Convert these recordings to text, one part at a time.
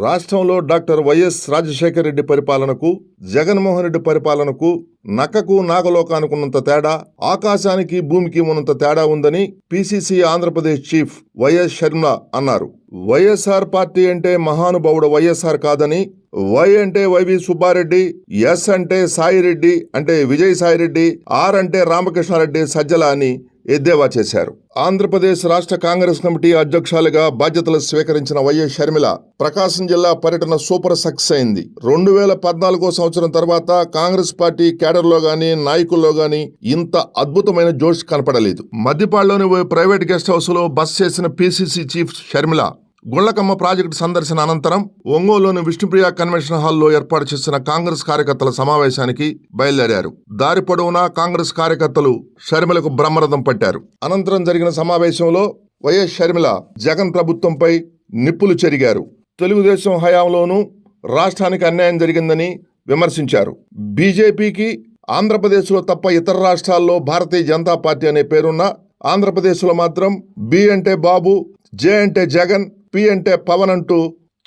రాష్ట్రంలో doctor YS Rajasekhara Reddy పరిపాలనకు, జగన్మోహన్ రెడ్డి పరిపాలనకు నక్కకు నాగలోకానుకున్నంత తేడా, ఆకాశానికి భూమికి ఉన్నంత తేడా ఉందని PCC Andhra Pradesh chief YS Sharmila అన్నారు. వైఎస్ఆర్ పార్టీ అంటే మహానుభావుడు వైఎస్ఆర్ కాదని, వై అంటే వైవి సుబ్బారెడ్డి, ఎస్ అంటే సాయిరెడ్డి అంటే విజయసాయిరెడ్డి, ఆర్ అంటే రామకృష్ణారెడ్డి సజ్జల అని ఎద్దేవా చేశారు. ఆంధ్రప్రదేశ్ రాష్ట్ర కాంగ్రెస్ కమిటీ అధ్యక్షులుగా బాధ్యతలు స్వీకరించిన వైఎస్ షర్మిల ప్రకాశం జిల్లా పర్యటన సూపర్ సక్సెస్ అయింది. 2014 సంవత్సరం తర్వాత కాంగ్రెస్ పార్టీ కేడర్లో గాని, నాయకుల్లో గాని ఇంత అద్భుతమైన జోష్ కనపడలేదు. మద్దిపాడులోని ఓ ప్రైవేట్ గెస్ట్ హౌస్ లో బస చేసిన పిసిసి చీఫ్ షర్మిల గుళ్లకమ్మ ప్రాజెక్టు సందర్శన అనంతరం ఒంగోలులోని విష్ణుప్రియ కన్వెన్షన్ హాల్లో ఏర్పాటు చేసిన కాంగ్రెస్ కార్యకర్తల సమావేశానికి బయలుదేరారు. దారి పొడవునా కాంగ్రెస్ కార్యకర్తలు షర్మిలకు బ్రహ్మరథం పట్టారు. అనంతరం జరిగిన సమావేశంలో వైఎస్ షర్మిల జగన్ ప్రభుత్వంపై నిప్పులు చెరిగారు. తెలుగుదేశం హయాంలోనూ రాష్ట్రానికి అన్యాయం జరిగిందని విమర్శించారు. బీజేపీకి ఆంధ్రప్రదేశ్లో తప్ప ఇతర రాష్ట్రాల్లో భారతీయ జనతా పార్టీ అనే పేరున్న ఆంధ్రప్రదేశ్లో మాత్రం బి అంటే బాబు, జే అంటే జగన్, పి అంటే పవన్ అంటూ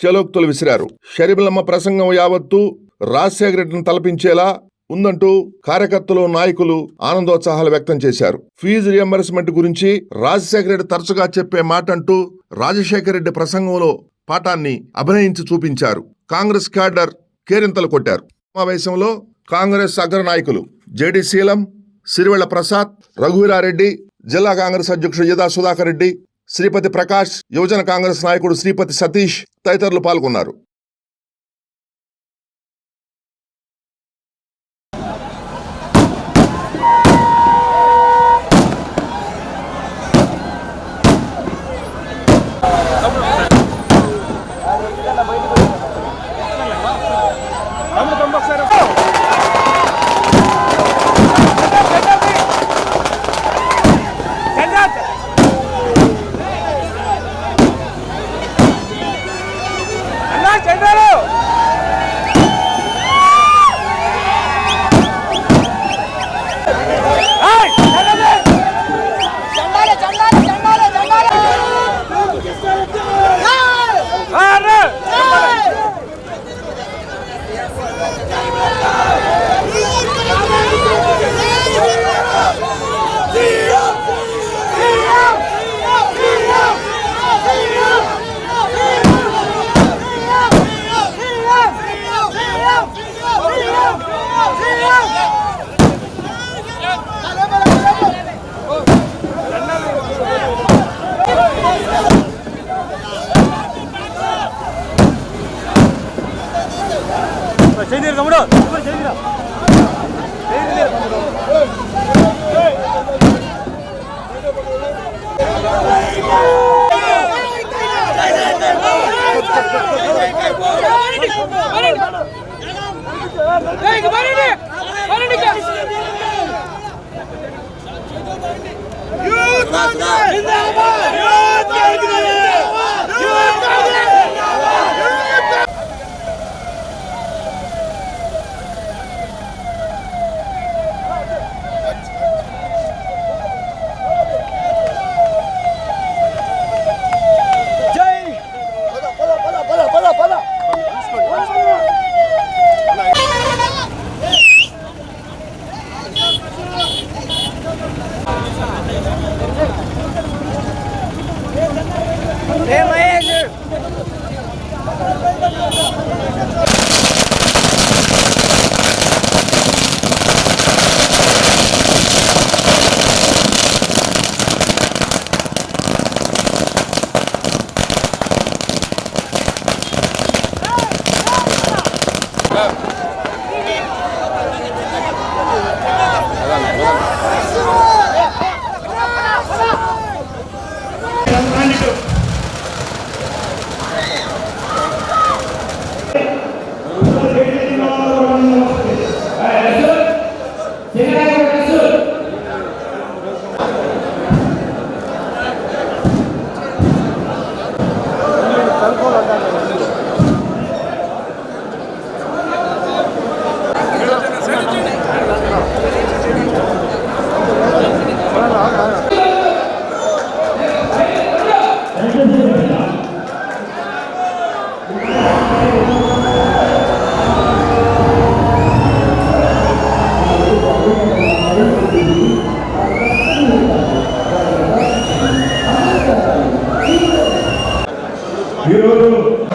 చెలోక్తులు విసిరారు. షర్మిలమ్మ ప్రసంగం యావత్తు రాజశేఖర రెడ్డిని తలపించేలా ఉందంటూ కార్యకర్తలు, నాయకులు ఆనందోత్సాహాలు వ్యక్తం చేశారు. ఫీజు రియంబర్స్మెంట్ గురించి రాజశేఖర రెడ్డి తరచుగా చెప్పే మాట అంటూ రాజశేఖర రెడ్డి ప్రసంగంలో పాఠాన్ని అభినయించి చూపించారు. కాంగ్రెస్ క్యాడర్ కేరింతలు కొట్టారు. సమావేశంలో కాంగ్రెస్ అగ్ర నాయకులు జేడి శీలం, సిరివెళ్ల ప్రసాద్, రఘువీరారెడ్డి, జిల్లా కాంగ్రెస్ అధ్యక్షుడు యదా సుధాకర్ రెడ్డి, శ్రీపతి ప్రకాష్, యువజన కాంగ్రెస్ నాయకుడు శ్రీపతి సతీష్ తదితరులు పాల్గొన్నారు.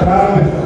ప్రారంభిస్తారు.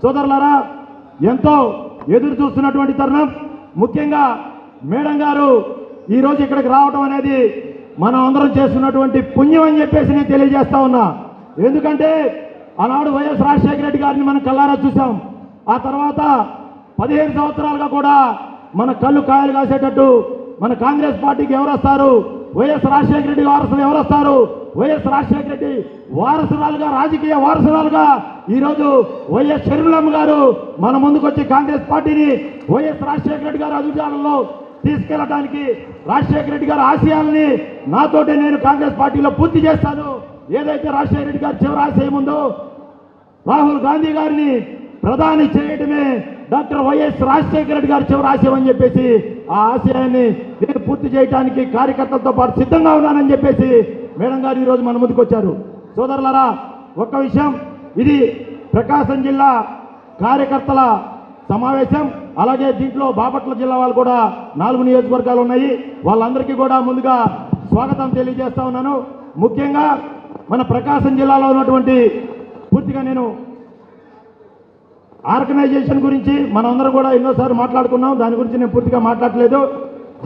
సోదరులారా, ఎంతో ఎదురు చూస్తున్నటువంటి తరుణం. ముఖ్యంగా మేడం గారు ఈరోజు ఇక్కడికి రావడం అనేది మనం అందరం చేస్తున్నటువంటి పుణ్యం అని చెప్పేసి నేను తెలియజేస్తా ఉన్నా. ఎందుకంటే ఆనాడు వైఎస్ రాజశేఖర రెడ్డి గారిని మనం కళ్ళారా చూసాం. ఆ తర్వాత 15 సంవత్సరాలుగా కూడా మన కళ్ళు కాయలు కాసేటట్టు మన కాంగ్రెస్ పార్టీకి ఎవరు వస్తారు, వైఎస్ రాజశేఖర రెడ్డి వారసులు ఎవరు వస్తారు, వైఎస్ రాజశేఖర రెడ్డి వారసురాలుగా, రాజకీయ వారసురాలుగా ఈరోజు వైఎస్ షర్మిలమ్మ గారు మన ముందుకు వచ్చి కాంగ్రెస్ పార్టీని వైఎస్ రాజశేఖర రెడ్డి గారు అధికారంలో తీసుకెళ్లడానికి, రాజశేఖర రెడ్డి గారి ఆశయాల్ని నాతోటి నేను కాంగ్రెస్ పార్టీలో పూర్తి చేస్తాను. ఏదైతే రాజశేఖర రెడ్డి గారి చివరి ఆశయం ఉందో రాహుల్ గాంధీ గారిని ప్రధాని చేయడమే డాక్టర్ వైఎస్ రాజశేఖర రెడ్డి గారి చివరి ఆశయం అని చెప్పేసి ఆ ఆశయాన్ని నేను పూర్తి చేయడానికి కార్యకర్తలతో పాటు సిద్ధంగా ఉన్నానని చెప్పేసి మేడం గారు ఈరోజు మన ముందుకు వచ్చారు. సోదరులారా, ఒక్క విషయం, ఇది ప్రకాశం జిల్లా కార్యకర్తల సమావేశం. అలాగే దీంట్లో బాపట్ల జిల్లా వాళ్ళు కూడా 4 నియోజకవర్గాలు ఉన్నాయి. వాళ్ళందరికీ కూడా ముందుగా స్వాగతం తెలియజేస్తా ఉన్నాను. ముఖ్యంగా మన ప్రకాశం జిల్లాలో ఉన్నటువంటి పూర్తిగా నేను ఆర్గనైజేషన్ గురించి మనందరం కూడా ఎన్నోసార్లు మాట్లాడుకున్నాం. దాని గురించి నేను పూర్తిగా మాట్లాడలేదు.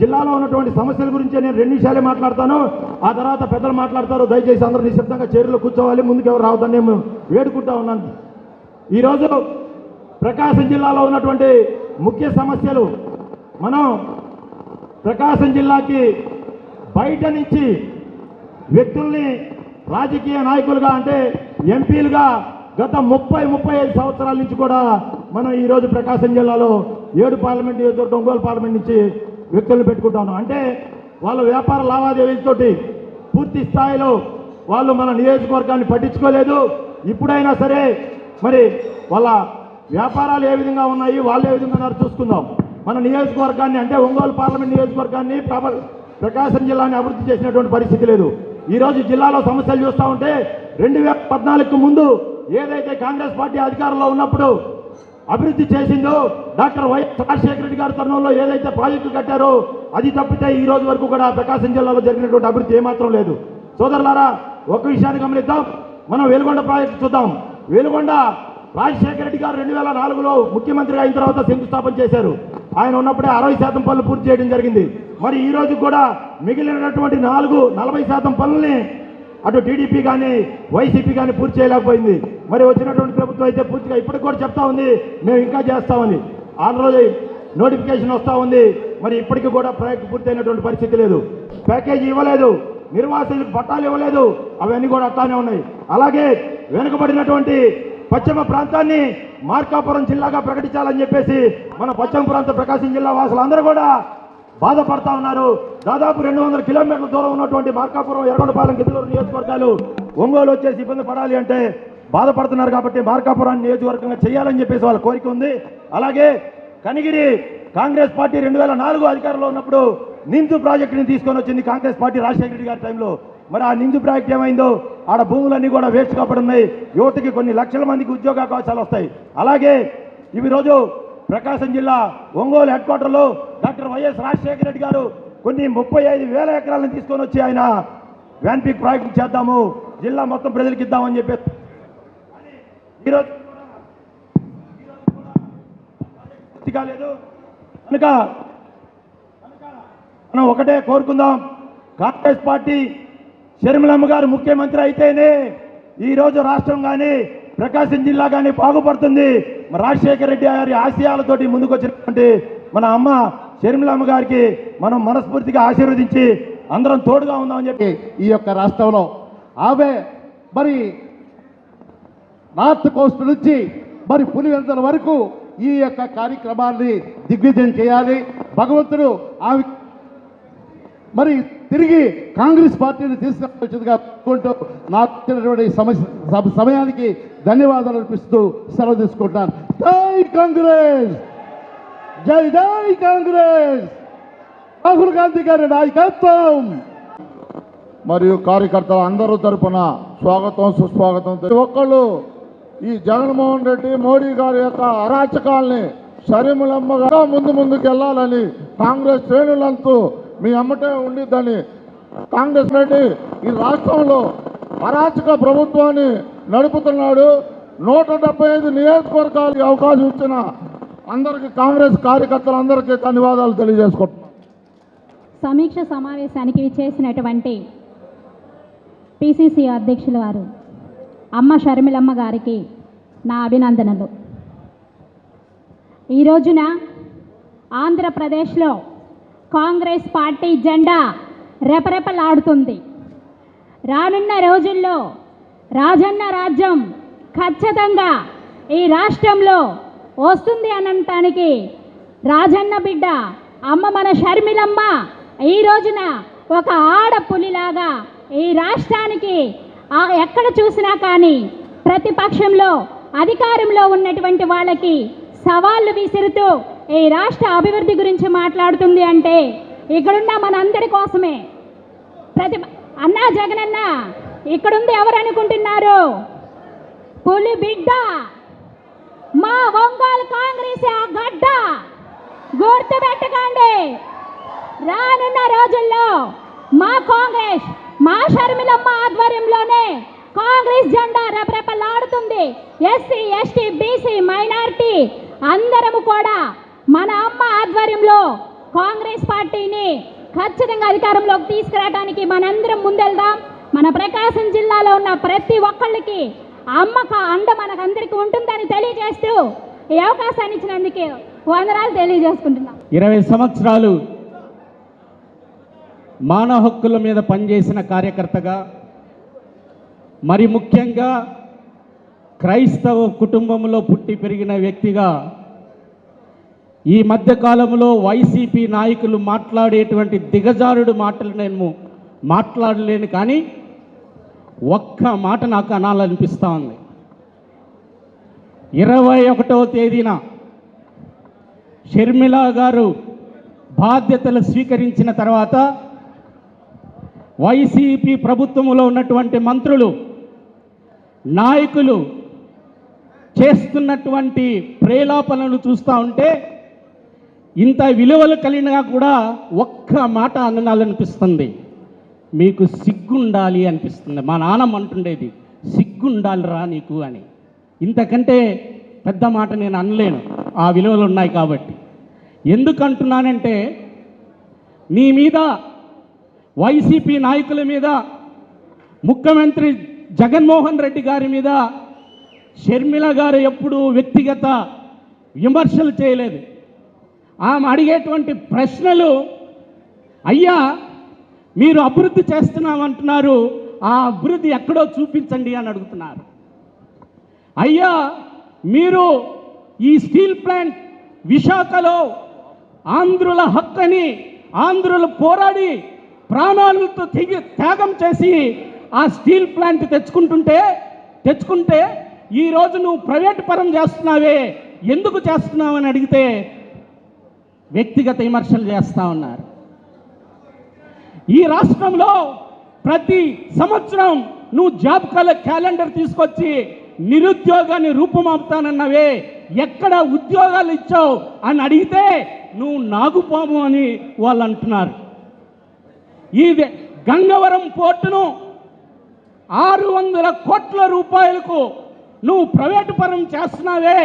జిల్లాలో ఉన్నటువంటి సమస్యల గురించి నేను 2 నిమిషాలే మాట్లాడతాను. ఆ తర్వాత పెద్దలు మాట్లాడతారు. దయచేసి అందరూ నిశ్శబ్దంగా చైర్లో కూర్చోవాలి. ముందుకు ఎవరు రావద్దని నేను వేడుకుంటా ఉన్నాను. ఈరోజు ప్రకాశం జిల్లాలో ఉన్నటువంటి ముఖ్య సమస్యలు, మనం ప్రకాశం జిల్లాకి బయట నుంచి వ్యక్తుల్ని రాజకీయ నాయకులుగా అంటే ఎంపీలుగా గత 30-35 సంవత్సరాల నుంచి కూడా మనం ఈరోజు ప్రకాశం జిల్లాలో 7 పార్లమెంట్ నియోజకవర్గం, ఒంగోలు పార్లమెంట్ నుంచి వ్యక్తులను పెట్టుకుంటాను. అంటే వాళ్ళ వ్యాపార లావాదేవీలతోటి పూర్తి స్థాయిలో వాళ్ళు మన నియోజకవర్గాన్ని పట్టించుకోలేదు. ఇప్పుడైనా సరే మరి వాళ్ళ వ్యాపారాలు ఏ విధంగా ఉన్నాయి, వాళ్ళు ఏ విధంగా ఉన్నారు చూసుకుందాం. మన నియోజకవర్గాన్ని అంటే ఒంగోలు పార్లమెంట్ నియోజకవర్గాన్ని ప్రకాశం జిల్లాని అభివృద్ధి చేసినటువంటి పరిస్థితి లేదు. ఈరోజు జిల్లాలో సమస్యలు చూస్తూ ఉంటే 2014కు ముందు ఏదైతే కాంగ్రెస్ పార్టీ అధికారంలో ఉన్నప్పుడు అభివృద్ధి చేసిందో డాక్టర్ వైఎస్ రాజశేఖర రెడ్డి గారి తరుణంలో ఏదైతే ప్రాజెక్టులు కట్టారో అది తప్పితే ఈ రోజు వరకు కూడా ప్రకాశం జిల్లాలో జరిగినటువంటి అభివృద్ధి ఏమాత్రం లేదు. సోదరులారా, ఒక విషయాన్ని గమనిద్దాం. మనం వెలుగొండ ప్రాజెక్టు చూద్దాం. వెలుగొండ రాజశేఖర రెడ్డి గారు 2004లో ముఖ్యమంత్రిగా అయిన తర్వాత శంకుస్థాపన చేశారు. ఆయన ఉన్నప్పుడే 60% పనులు పూర్తి చేయడం జరిగింది. మరి ఈ రోజు కూడా మిగిలినటువంటి 40% పనుల్ని అటు టీడీపీ కానీ వైసీపీ కానీ పూర్తి చేయలేకపోయింది. మరి వచ్చినటువంటి ప్రభుత్వం అయితే పూర్తిగా ఇప్పటికి కూడా చెప్తా ఉంది మేము ఇంకా చేస్తామని. ఆ రోజు నోటిఫికేషన్ వస్తూ ఉంది. మరి ఇప్పటికీ కూడా ప్రాజెక్టు పూర్తయినటువంటి పరిస్థితి లేదు. ప్యాకేజీ ఇవ్వలేదు, నిర్వాసితులకు పట్టాలు ఇవ్వలేదు, అవన్నీ కూడా అట్లానే ఉన్నాయి. అలాగే వెనుకబడినటువంటి పశ్చిమ ప్రాంతాన్ని మార్కాపురం జిల్లాగా ప్రకటించాలని చెప్పేసి మన పశ్చిమ ప్రాంత ప్రకాశం జిల్లా వాసులు అందరూ కూడా బాధపడతా ఉన్నారు. దాదాపు 200 కిలోమీటర్ల దూరం ఉన్నటువంటి మార్కాపురం, ఎర్రగొండపాలెం, గిద్దలూరు నియోజకవర్గాలు ఒంగోలు వచ్చేసి ఇబ్బంది పడాలి అంటే బాధపడుతున్నారు. కాబట్టి మార్కాపురాన్ని నియోజకవర్గంగా చేయాలని చెప్పేసి వాళ్ళ కోరిక ఉంది. అలాగే కనిగిరి కాంగ్రెస్ పార్టీ 2004 అధికారంలో ఉన్నప్పుడు నిందు ప్రాజెక్టుని తీసుకొని వచ్చింది కాంగ్రెస్ పార్టీ రాజశేఖర రెడ్డి గారి టైంలో. మరి ఆ నిందు ప్రాజెక్ట్ ఏమైందో, ఆడ భూములన్నీ కూడా వేస్ట్ కాబట్టి ఉన్నాయి. యువతకి కొన్ని లక్షల మందికి ఉద్యోగ అవకాశాలు వస్తాయి. అలాగే ఇవి రోజు ప్రకాశం జిల్లా ఒంగోలు హెడ్ క్వార్టర్లో డాక్టర్ వైఎస్ రాజశేఖర రెడ్డి గారు కొన్ని 35,000 ఎకరాలను తీసుకొని వచ్చి ఆయన వ్యాన్పిక్ ప్రాజెక్టు చేద్దాము, జిల్లా మొత్తం ప్రజలకు ఇద్దామని చెప్పి ఈరోజు కాలేదు. కనుక మనం ఒకటే కోరుకుందాం, కాంగ్రెస్ పార్టీ షర్మిలమ్మ గారు ముఖ్యమంత్రి అయితేనే ఈరోజు రాష్ట్రం కానీ ప్రకాశం జిల్లా కానీ బాగుపడుతుంది. రాజశేఖర రెడ్డి గారి ఆశయాలతోటి ముందుకు వచ్చినటువంటి మన అమ్మ షర్మిలమ్మ గారికి మనం మనస్ఫూర్తిగా ఆశీర్వదించి అందరం తోడుగా ఉందామని చెప్పి ఈ యొక్క రాష్ట్రంలో ఆమె మరి నార్త్ కోస్ట్ నుంచి మరి పులివెందుల వరకు ఈ యొక్క కార్యక్రమాన్ని దిగ్విజయం చేయాలి. భగవంతుడు ఆమె మరి తిరిగి కాంగ్రెస్ పార్టీని తీసుకువచ్చిందిగా కోరుకుంటూ నాకు ఇచ్చినటువంటి సమయానికి ధన్యవాదాలు అర్పిస్తూ సెలవు తీసుకుంటాను. జై కాంగ్రెస్, జై జై కాంగ్రెస్, రాహుల్ గాంధీ గారి నాయకత్వం. మరియు కార్యకర్తలు అందరూ తరపున స్వాగతం సుస్వాగతం. ఒక్కళ్ళు ఈ జగన్మోహన్ రెడ్డి మోడీ గారి యొక్క అరాచకాల్ని షర్మిలమ్మగా ముందుకు వెళ్ళాలని కాంగ్రెస్ శ్రేణులంతా మీ అమ్మటే ఉండిద్దని కాంగ్రెస్ రెడ్డి ఈ రాష్ట్రంలో అరాచక ప్రభుత్వాన్ని నడుపుతున్నాడు. 175 నియోజకవర్గాలకి అవకాశం ఇచ్చిన అందరికీ కాంగ్రెస్ కార్యకర్తలందరికీ ధన్యవాదాలు తెలియజేసుకుంటున్నాం. సమీక్ష సమావేశానికి విచ్చేసినటువంటి పిసిసి అధ్యక్షుల వారు అమ్మ షర్మిలమ్మ గారికి నా అభినందనలు. ఈ రోజున ఆంధ్రప్రదేశ్లో కాంగ్రెస్ పార్టీ జెండా రెపరెపలాడుతుంది. రానున్న రోజుల్లో రాజన్న రాజ్యం ఖచ్చితంగా ఈ రాష్ట్రంలో వస్తుంది అనటానికి రాజన్న బిడ్డ అమ్మ మన షర్మిలమ్మ ఈ రోజున ఒక ఆడపులిలాగా ఈ రాష్ట్రానికి ఎక్కడ చూసినా కానీ ప్రతిపక్షంలో అధికారంలో ఉన్నటువంటి వాళ్ళకి సవాళ్ళు విసురుతూ ఈ రాష్ట్ర అభివృద్ధి గురించి మాట్లాడుతుంది అంటే ఇక్కడున్న మనందరి కోసమే. అన్నా జగనన్న ఇక్కడుంది ఎవరు అనుకుంటున్నారు? పులి బిడ్డ, మా ఒంగోలు కాంగ్రెస్ ఆ గడ్డ గుర్తుపెట్టుకోండి. రానున్న రోజుల్లో మా కాంగ్రెస్, మా షర్మిలమ్మ ఆధ్వర్యంలోనే కాంగ్రెస్ జెండా రెపరెపలాడుతుంది. ఎస్సీ, ఎస్టీ, బీసీ, మైనారిటీ అందరము కూడా మన అమ్మ ఆధ్వర్యంలో కాంగ్రెస్ పార్టీని ఖచ్చితంగా అధికారంలోకి తీసుకురావడానికి మనందరం ముందెళ్దాం. మన ప్రకాశం జిల్లాలో ఉన్న ప్రతి ఒక్కళ్ళకి అమ్మక అండ మనకందరికీ ఉంటుందని తెలియజేస్తూ ఈ అవకాశాన్ని ఇచ్చినందుకు వందనాలు తెలియజేసుకుంటున్నాం. 20 సంవత్సరాలు మానవ హక్కుల మీద పనిచేసిన కార్యకర్తగా, మరి ముఖ్యంగా క్రైస్తవ కుటుంబంలో పుట్టి పెరిగిన వ్యక్తిగా ఈ మధ్యకాలంలో వైసీపీ నాయకులు మాట్లాడేటువంటి దిగజారుడు మాటలు నేను మాట్లాడలేను, కానీ ఒక్క మాట నాకు అనాలనిపిస్తూ ఉంది. 21వ తేదీన షర్మిల గారు బాధ్యతలు స్వీకరించిన తర్వాత వైసీపీ ప్రభుత్వంలో ఉన్నటువంటి మంత్రులు, నాయకులు చేస్తున్నటువంటి ప్రేలాపనలు చూస్తూ ఉంటే ఇంత విలువలు కలిగినా కూడా ఒక్క మాట అనాలనిపిస్తుంది. మీకు సిగ్గుండాలి అనిపిస్తుంది. మా నాన్నమ్మ అంటుండేది, సిగ్గుండాలిరా నీకు అని. ఇంతకంటే పెద్ద మాట నేను అనలేను, ఆ విలువలు ఉన్నాయి కాబట్టి. ఎందుకు అంటున్నానంటే, నీ మీద, వైసీపీ నాయకుల మీద, ముఖ్యమంత్రి జగన్మోహన్ రెడ్డి గారి మీద షర్మిల గారు ఎప్పుడూ వ్యక్తిగత విమర్శలు చేయలేదు. ఆమె అడిగేటువంటి ప్రశ్నలు, అయ్యా మీరు అభివృద్ధి చేస్తున్నామంటున్నారు, ఆ అభివృద్ధి ఎక్కడో చూపించండి అని అడుగుతున్నారు. అయ్యా మీరు ఈ స్టీల్ ప్లాంట్ విశాఖలో ఆంధ్రుల హక్కని ఆంధ్రులు పోరాడి ప్రాణాలతో త్యాగం చేసి ఆ స్టీల్ ప్లాంట్ తెచ్చుకుంటే ఈరోజు నువ్వు ప్రైవేట్ పరం చేస్తున్నావే, ఎందుకు చేస్తున్నావని అడిగితే వ్యక్తిగత విమర్శలు చేస్తూ ఉన్నారు. ఈ రాష్ట్రంలో ప్రతి సంవత్సరం నువ్వు జాబ్ క్యాలెండర్ తీసుకొచ్చి నిరుద్యోగాన్ని రూపుమాపుతానన్నవే, ఎక్కడ ఉద్యోగాలు ఇచ్చావు అని అడిగితే నువ్వు నాగుపాము అని వాళ్ళు అంటున్నారు. ఈ గంగవరం పోర్టును 600 కోట్ల రూపాయలకు నువ్వు ప్రైవేటు పరం చేస్తున్నావే,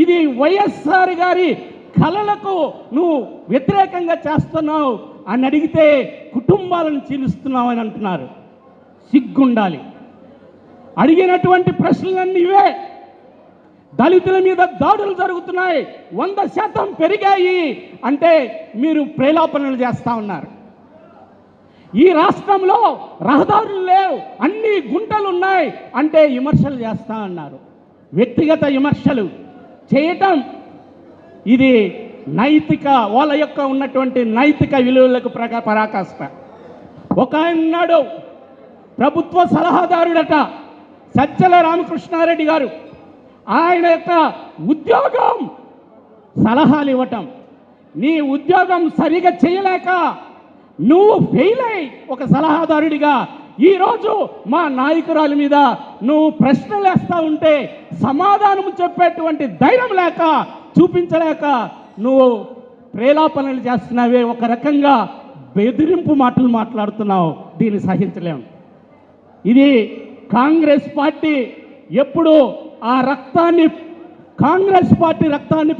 ఇది వైఎస్ఆర్ గారి కళలకు నువ్వు వ్యతిరేకంగా చేస్తున్నావు అని అడిగితే కుటుంబాలను చీలుస్తున్నావు అని అంటున్నారు. సిగ్గుండాలి. అడిగినటువంటి ప్రశ్నలన్నీ ఇవే. దళితుల మీద దాడులు జరుగుతున్నాయి, 100% పెరిగాయి అంటే మీరు ప్రేలాపనలు చేస్తూ ఉన్నారు. ఈ రాష్ట్రంలో రహదారులు లేవు, అన్ని గుంటలు ఉన్నాయి అంటే విమర్శలు చేస్తూ ఉన్నారు. వ్యక్తిగత విమర్శలు చేయటం ఇది నైతిక, వాళ్ళ యొక్క ఉన్నటువంటి నైతిక విలువలకు పరాకాష్ట. ఒక ఆయన్నాడు ప్రభుత్వ సలహాదారుడట, సజ్జల రామకృష్ణారెడ్డి గారు. ఆయన యొక్క ఉద్యోగం సలహాలు ఇవ్వటం. నీ ఉద్యోగం సరిగా చేయలేక నువ్వు ఫెయిల్ అయి ఒక సలహాదారుడిగా ఈరోజు మా నాయకురాలి మీద నువ్వు ప్రశ్నలు వేస్తూ ఉంటే సమాధానం చెప్పేటువంటి ధైర్యం లేక, చూపించలేక నువ్వు ప్రేలాపనలు చేస్తున్నావే, ఒక రకంగా బెదిరింపు మాటలు మాట్లాడుతున్నావు. దీన్ని సహించలేము. ఇది కాంగ్రెస్ పార్టీ ఎప్పుడు ఆ రక్తాన్ని, కాంగ్రెస్ పార్టీ రక్తాన్ని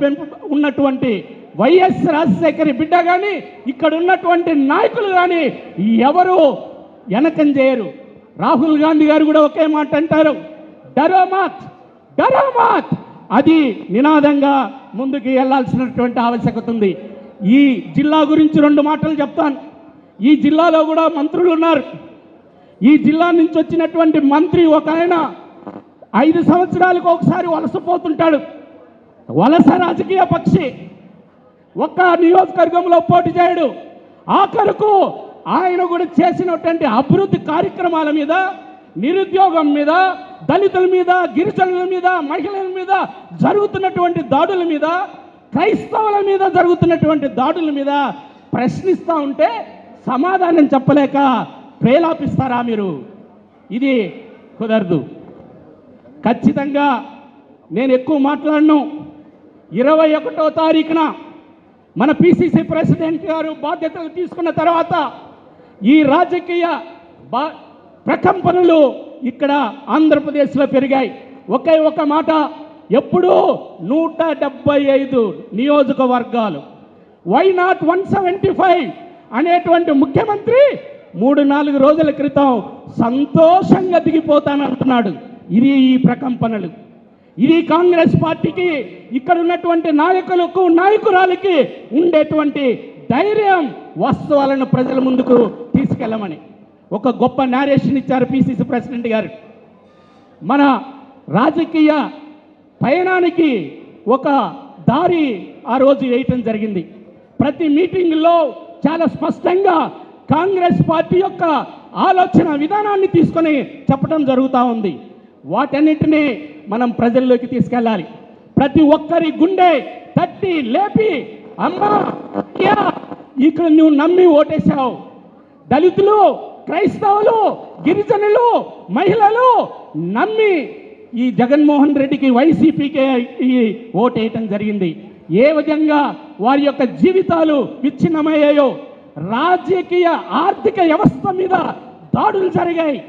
ఉన్నటువంటి వైఎస్ రాజశేఖర్ బిడ్డ కానీ, ఇక్కడ ఉన్నటువంటి నాయకులు కానీ ఎవరు వెనకం చేయరు. రాహుల్ గాంధీ గారు కూడా ఒకే మాట అంటారు, డరో మాత్, డరో మాత్. అది నినాదంగా ముందుకు వెళ్లాల్సినటువంటి ఆవశ్యకత ఉంది. ఈ జిల్లా గురించి 2 మాటలు చెప్తాను. ఈ జిల్లాలో కూడా మంత్రులు ఉన్నారు. ఈ జిల్లా నుంచి వచ్చినటువంటి మంత్రి ఒక ఆయన 5 సంవత్సరాలకు ఒకసారి వలసపోతుంటాడు. వలస రాజకీయ పక్షి. ఒక్క నియోజకవర్గంలో పోటీ చేయడు. ఆఖరుకు ఆయన కూడా చేసినటువంటి అభివృద్ధి కార్యక్రమాల మీద, నిరుద్యోగం మీద, దళితుల మీద, గిరిజనుల మీద, మహిళల మీద జరుగుతున్నటువంటి దాడుల మీద, క్రైస్తవుల మీద జరుగుతున్నటువంటి దాడుల మీద ప్రశ్నిస్తూ ఉంటే సమాధానం చెప్పలేక ప్రేలాపిస్తారా మీరు? ఇది కుదరదు. ఖచ్చితంగా నేను ఎక్కువ మాట్లాడను. 21వ తారీఖున మన పిసిసి ప్రెసిడెంట్ గారు బాధ్యతలు తీసుకున్న తర్వాత ఈ రాజకీయ ప్రకంపనలు ఇక్కడ ఆంధ్రప్రదేశ్లో పెరిగాయి. ఒకే ఒక మాట, ఎప్పుడూ 175 నియోజకవర్గాలు, వై నాట్ 175 అనేటువంటి ముఖ్యమంత్రి 3-4 రోజుల క్రితం సంతోషంగా దిగిపోతానంటున్నాడు. ఇది ఈ ప్రకంపనలు. ఇది కాంగ్రెస్ పార్టీకి, ఇక్కడ ఉన్నటువంటి నాయకులకు, నాయకురాలకి ఉండేటువంటి ధైర్యం, వాస్తవాలను ప్రజల ముందుకు తీసుకెళ్ళమని ఒక గొప్ప నేరేషన్ ఇచ్చారు పిసిసి ప్రెసిడెంట్ గారు. మన రాజకీయ పయనానికి ఒక దారి ఆ రోజు వేయటం జరిగింది. ప్రతి మీటింగ్లో చాలా స్పష్టంగా కాంగ్రెస్ పార్టీ యొక్క ఆలోచన విధానాన్ని తీసుకొని చెప్పడం జరుగుతూ ఉంది. వాటన్నిటినీ మనం ప్రజల్లోకి తీసుకెళ్ళాలి. ప్రతి ఒక్కరి గుండె తట్టి లేపి, అమ్మా అయ్యా ఇక్కడ నువ్వు నమ్మి ఓటేశావు, దళితులు క్రైస్తవులు, గిరిజనులు, మహిళలు నమ్మి ఈ జగన్మోహన్ రెడ్డికి, వైసీపీకే ఈ ఓటేయటం జరిగింది. ఏ విధంగా వారి యొక్క జీవితాలు విచ్ఛిన్నమయ్యాయో, రాజకీయ ఆర్థిక వ్యవస్థ మీద దాడులు జరిగాయి.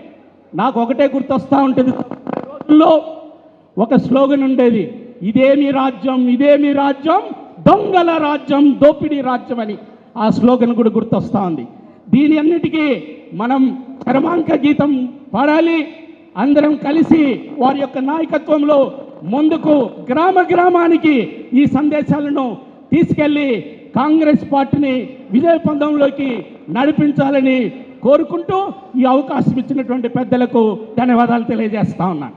నాకు ఒకటే గుర్తొస్తూ ఉంటుంది, రోజుల్లో ఒక స్లోగన్ ఉండేది, ఇదేమి రాజ్యం, ఇదేమి రాజ్యం, దొంగల రాజ్యం, దోపిడీ రాజ్యం అని. ఆ స్లోగన్ కూడా గుర్తొస్తూ ఉంది. దీని అన్నిటికీ మనం చరమాంక గీతం పాడాలి. అందరం కలిసి వారి యొక్క నాయకత్వంలో ముందుకు గ్రామ గ్రామానికి ఈ సందేశాలను తీసుకెళ్ళి కాంగ్రెస్ పార్టీని విజయపందంలోకి నడిపించాలని కోరుకుంటూ ఈ అవకాశం ఇచ్చినటువంటి పెద్దలకు ధన్యవాదాలు తెలియజేస్తా ఉన్నాను.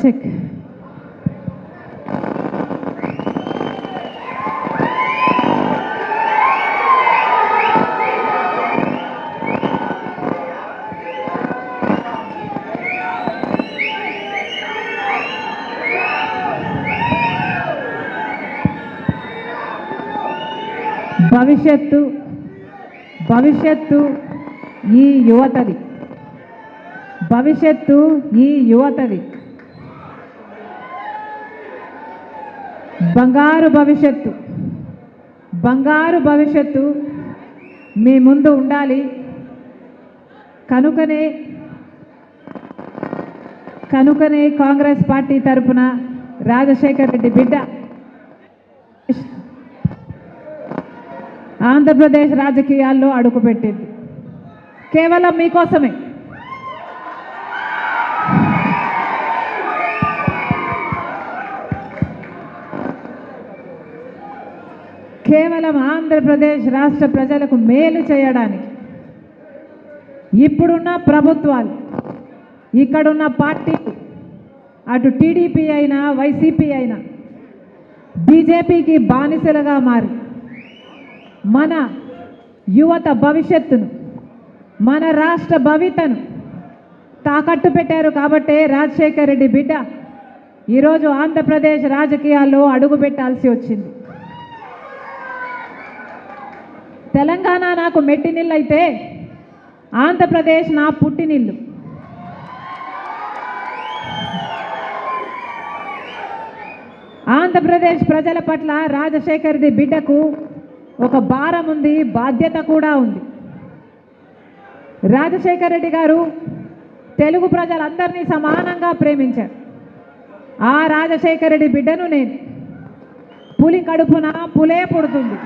చెక్. భవిష్యత్తు ఈ యువతది. భవిష్యత్తు ఈ యువతది. బంగారు భవిష్యత్తు మీ ముందు ఉండాలి. కనుకనే కాంగ్రెస్ పార్టీ తరఫున రాజశేఖర్ రెడ్డి బిడ్డ ఆంధ్రప్రదేశ్ రాజకీయాల్లో అడుగుపెట్టింది. కేవలం మీకోసమే. కేవలం ఆంధ్రప్రదేశ్ రాష్ట్ర ప్రజలకు మేలు చేయడానికి ఇప్పుడున్న ప్రభుత్వాలు, ఇక్కడున్న పార్టీలు, అటు టీడీపీ అయినా వైసీపీ అయినా బీజేపీకి బానిసలుగా మారి మన యువత భవిష్యత్తును, మన రాష్ట్ర భవితను తాకట్టు పెట్టారు. కాబట్టే రాజశేఖర్ రెడ్డి బిడ్డ ఈరోజు ఆంధ్రప్రదేశ్ రాజకీయాల్లో అడుగుపెట్టాల్సి వచ్చింది. తెలంగాణ నాకు మెట్టినిల్లు అయితే ఆంధ్రప్రదేశ్ నా పుట్టినిల్లు. ఆంధ్రప్రదేశ్ ప్రజల పట్ల రాజశేఖర్ రెడ్డి బిడ్డకు ఒక భారం ఉంది, బాధ్యత కూడా ఉంది. రాజశేఖర్ రెడ్డి గారు తెలుగు ప్రజలందరినీ సమానంగా ప్రేమించారు. ఆ రాజశేఖర్ రెడ్డి బిడ్డను నేను. పులి కడుపున పులే పుడుతుంది.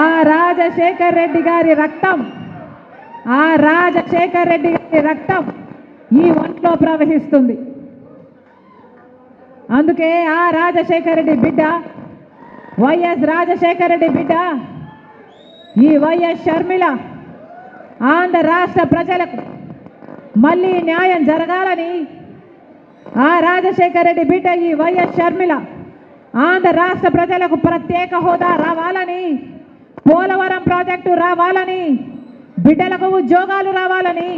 ఆ రాజశేఖర్ రెడ్డి గారి రక్తం ఈ ఒంట్లో ప్రవహిస్తుంది. అందుకే ఆ రాజశేఖర్ రెడ్డి బిడ్డ, వైఎస్ రాజశేఖర్ రెడ్డి బిడ్డ, ఈ వైఎస్ షర్మిల ఆంధ్ర రాష్ట్ర ప్రజలకు మళ్ళీ న్యాయం జరగాలని, ఆ రాజశేఖర్ రెడ్డి బిడ్డ, ఈ వైఎస్ షర్మిల ఆంధ్ర రాష్ట్ర ప్రజలకు ప్రత్యేక హోదా రావాలని, పోలవరం ప్రాజెక్టు రావాలని, బిడ్డలకు ఉద్యోగాలు రావాలని,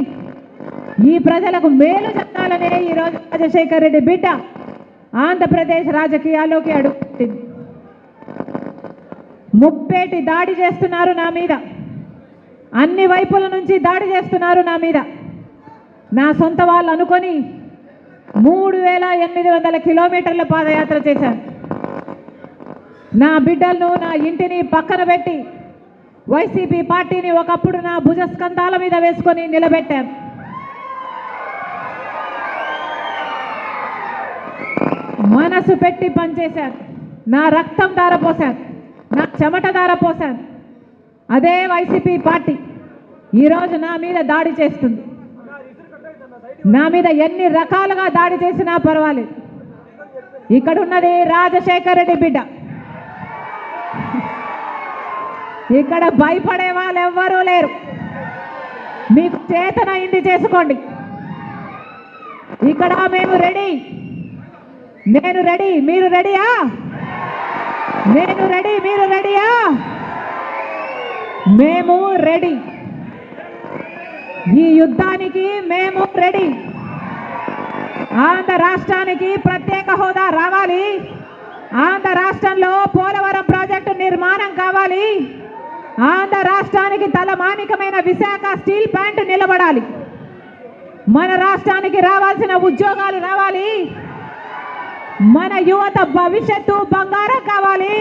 ఈ ప్రజలకు మేలు జరగాలనే ఈరోజు రాజశేఖర్ రెడ్డి బిడ్డ ఆంధ్రప్రదేశ్ రాజకీయాల్లోకి అడుగుపెట్టింది. ముప్పేటి దాడి చేస్తున్నారు నా మీద, అన్ని వైపుల నుంచి దాడి చేస్తున్నారు నా మీద. నా సొంత వాళ్ళు అనుకొని 3800 కిలోమీటర్ల పాదయాత్ర చేశాను. నా బిడ్డలను, నా ఇంటిని పక్కన పెట్టి వైసీపీ పార్టీని ఒకప్పుడు నా భుజస్కంధాల మీద వేసుకొని నిలబెట్టాను. మనసు పెట్టి పనిచేశాను, నా రక్తం ధారపోశాను, నా చెమట ధారపోశాను. అదే వైసీపీ పార్టీ ఈరోజు నా మీద దాడి చేస్తుంది. నా మీద ఎన్ని రకాలుగా దాడి చేసినా పర్వాలేదు. ఇక్కడ ఉన్నది రాజశేఖర రెడ్డి బిడ్డ. ఇక్కడ భయపడే వాళ్ళు ఎవ్వరూ లేరు. మీకు చేతనైంది చేసుకోండి. ఇక్కడ మేము రెడీ. నేను రెడీ, మీరు రెడీయా? నేను రెడీ, మీరు రెడీయా? మేము రెడీ. ఈ యుద్ధానికి మేము రెడీ. ఆంధ్ర రాష్ట్రానికి ప్రత్యేక హోదా రావాలి. ఆంధ్ర రాష్ట్రంలో పోలవరం ప్రాజెక్టు నిర్మాణం కావాలి. ఆంధ్ర రాష్ట్రానికి తలమానికమైన విశాఖ స్టీల్ ప్లాంట్ నిలబడాలి. మన రాష్ట్రానికి రావాల్సిన ఉద్యోగాలు రావాలి. మన యువత భవిష్యత్తు బంగారం కావాలి.